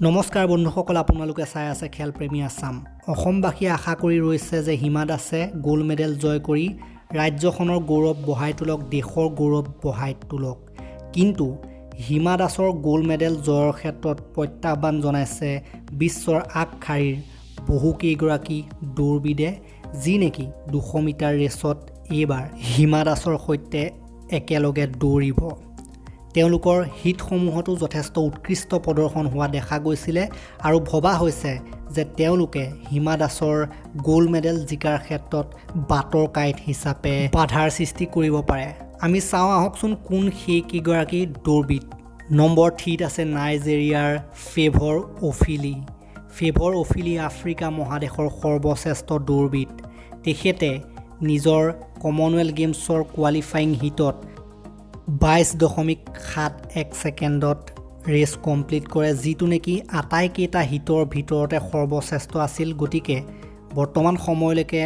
নমস্কাৰ বন্ধুসকল, আপোনালোকে চাই আছে খেল প্ৰেমী আসাম। অসমবাসীয়ে আশা কৰি ৰৈছে যে হিমা দাসে গোল্ড মেডেল জয় কৰি ৰাজ্যখনৰ গৌৰৱ বঢ়াই তোলক, দেশৰ গৌৰৱ বঢ়াই তোলক। কিন্তু হিমা দাসৰ গোল্ড মেডেল জয়ৰ ক্ষেত্ৰত প্ৰত্যাহ্বান জনাইছে বিশ্বৰ আগশাৰীৰ বহুকেইগৰাকী দৌৰবিদে, যি নেকি 200 মিটাৰ ৰেচত এইবাৰ হিমা দাসৰ সৈতে একেলগে দৌৰিব। তেওঁলোকৰ হিটসমূহতো যথেষ্ট উৎকৃষ্ট প্ৰদৰ্শন হোৱা দেখা গৈছিলে আৰু ভবা হৈছে যে তেওঁলোকে হিমা দাসৰ গোল্ড মেডেল জিকাৰ ক্ষেত্ৰত বাটৰ কাইট হিচাপে বাধাৰ সৃষ্টি কৰিব পাৰে। আমি চাওঁ আহকচোন কোন সেই কেইগৰাকী দৌৰবিদ। নম্বৰ 3ত আছে নাইজেৰিয়াৰ ফেভৰ অফিলি। ফেভৰ অফিলি আফ্ৰিকা মহাদেশৰ সৰ্বশ্ৰেষ্ঠ দৌৰবিদ। তেখেতে নিজৰ কমনৱেলথ গেমছৰ কোৱালিফাইং হিটত 22.71 ছেকেণ্ডত ৰেচ কমপ্লিট কৰে, যিটো নেকি আটাইকেইটা হিটৰ ভিতৰতে সৰ্বশ্ৰেষ্ঠ আছিল। গতিকে বৰ্তমান সময়লৈকে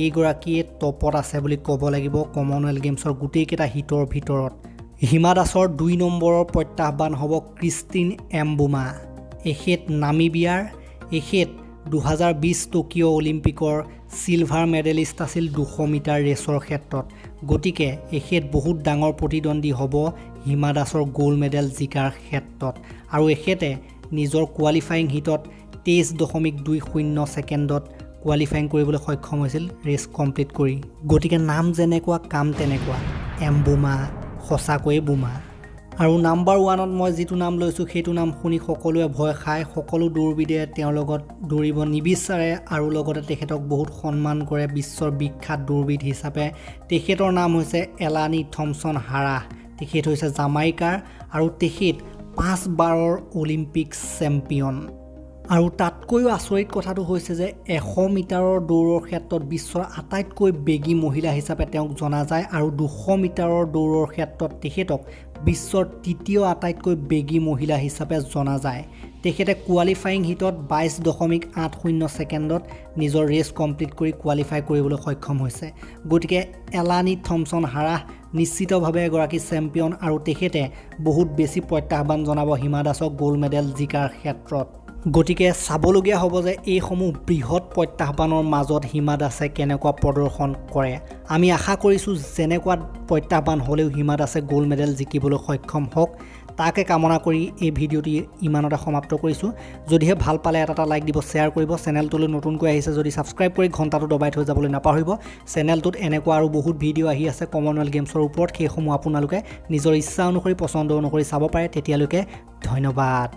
এইগৰাকীয়ে টপত আছে বুলি ক'ব লাগিব কমনৱেলথ গেমছৰ গোটেইকেইটা হিটৰ ভিতৰত। হিমা দাসৰ 2 নম্বৰৰ প্ৰত্যাহ্বান হ'ব ক্ৰিষ্টিন এম্বুমা। এখেত নামিবিয়াৰ। এখেত 2020 টকিঅ' অলিম্পিকৰ চিলভাৰ মেডেলিষ্ট আছিল 200 মিটাৰ ৰেচৰ ক্ষেত্ৰত। গতিকে এখেত বহুত ডাঙৰ প্ৰতিদ্বন্দ্বী হ'ব হিমা দাসৰ গোল্ড মেডেল জিকাৰ ক্ষেত্ৰত। আৰু এখেতে নিজৰ কোৱালিফাইং হিটত 23.20 ছেকেণ্ডত কোৱালিফাইং কৰিবলৈ সক্ষম হৈছিল ৰেচ কমপ্লিট কৰি। গতিকে নাম যেনেকুৱা কাম তেনেকুৱা, এম্বুমা সঁচাকৈয়ে বোমা। আৰু নাম্বাৰ 1ত মই যিটো নাম লৈছোঁ সেইটো নাম শুনি সকলোৱে ভয় খায়। সকলো দৌৰবিদে তেওঁৰ লগত দৌৰিব নিবিচাৰে আৰু লগতে তেখেতক বহুত সন্মান কৰে বিশ্বৰ বিখ্যাত দৌৰবিদ হিচাপে। তেখেতৰ নাম হৈছে এলানি থমছন হাৰাহ। তেখেত হৈছে জামাইকাৰ আৰু তেখেত 5 বাৰৰ অলিম্পিক চেম্পিয়ন। আৰু তাতকৈও আচৰিত কথাটো হৈছে যে 100 মিটাৰৰ দৌৰৰ ক্ষেত্ৰত বিশ্বৰ আটাইতকৈ বেগী মহিলা হিচাপে তেওঁক জনা যায় আৰু 200 মিটাৰৰ দৌৰৰ ক্ষেত্ৰত তেখেতক বিশ্বৰ 3য় আটাইতকৈ বেগী মহিলা হিচাপে জনা যায়। তেখেতে কোৱালিফাইং হিটত 22.80 ছেকেণ্ডত নিজৰ ৰেচ কমপ্লিট কৰি কোৱালিফাই কৰিবলৈ সক্ষম হৈছে। গতিকে এলানি থমছন হাৰাহ নিশ্চিতভাৱে এগৰাকী চেম্পিয়ন আৰু তেখেতে বহুত বেছি প্ৰত্যাহ্বান জনাব হিমা দাসক গোল্ড মেডেল জিকাৰ ক্ষেত্ৰত। গতিকে চাবলগীয়া হ'ব যে এইসমূহ বৃহৎ প্ৰত্যাহ্বানৰ মাজত হিমা দাসে কেনেকুৱা প্ৰদৰ্শন কৰে। আমি আশা কৰিছোঁ যেনেকুৱা প্ৰত্যাহ্বান হ'লেও হিমা দাসে গোল্ড মেডেল জিকিবলৈ সক্ষম হওক, তাকে কামনা কৰি এই ভিডিঅ'টি ইমানতে সমাপ্ত কৰিছোঁ। যদিহে ভাল পালে এটা লাইক দিব, শ্বেয়াৰ কৰিব। চেনেলটোলৈ নতুনকৈ আহিছে যদি ছাবস্ক্ৰাইব কৰি ঘণ্টাটো দবাই থৈ যাবলৈ নাপাহৰিব। চেনেলটোত এনেকুৱা আৰু বহুত ভিডিঅ' আহি আছে কমনৱেলথ গেমছৰ ওপৰত, সেইসমূহ আপোনালোকে নিজৰ ইচ্ছা অনুসৰি পচন্দ অনুসৰি চাব পাৰে। তেতিয়ালৈকে ধন্যবাদ।